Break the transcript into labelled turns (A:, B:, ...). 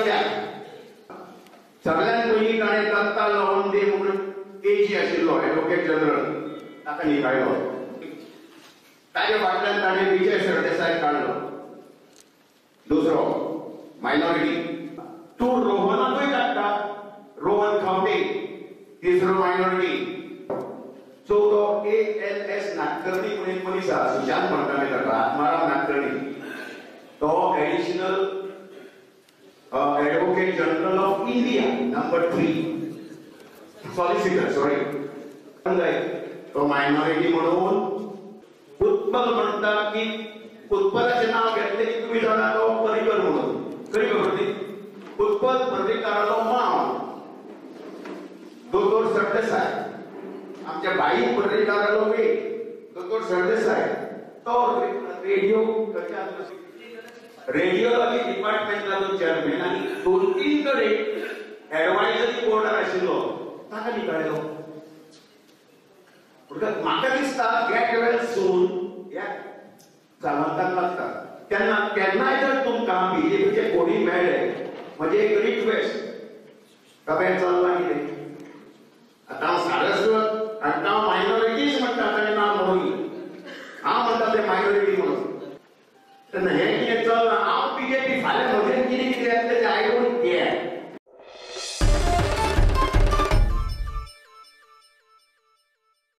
A: कित्याक सगळ्यात पयलीं ताणें दत्ता लवंदे म्हणून एजी आशिल्लो एडवोकेट जनरल ताका निकायलो. ताचे फाटल्यान ताणें विजय सरदेसाय काडलो. दुसरो मायनॉरिटी तूं रोहनाकूय काडटा, रोहन खावटे तिसरो मायनॉरिटी. चवथो ALS नाडकर्णी म्हणून एक मनीस आसा, सुशांत म्हणटाले ताका, आत्माराम नाडकर्णी. तो additional advocate general of India number 3 solicitor sorry. तो मायनॉरिटी म्हणून उत्पल म्हणटा की उत्पलाचें नाव घेतलें की तुमी जाणा तो पर्रीकर म्हणून. खरी खबर न्ही. उत्पल पर्रीकाराचो मांव दोतोर सरदेसाय, आमच्या भाई पर्रीकाराचो वेग दोतोर सरदेसाय, तो रेडिओलॉजी डिपार्टमेंटाचो चेअरमॅन आनी 2-3 कडेन एडवायझरी बोर्डार आशिल्लो. ताका निकायलो. म्हाका दिसता गेट वेल सून ह्या सामंताक लागता. तेन्ना केन्नाय जर तुमकां बीजेपीचे कोणी मेळ्ळे, म्हजी एक रिक्वेस्ट, कमेंट चल्लां कितें. आतां हांव सारस्वत आनी हांव मायनॉरिटीज म्हणटा ताणें नांव म्हणून हांव म्हणटा तें मायनॉरिटी म्हणून. तेन्ना हें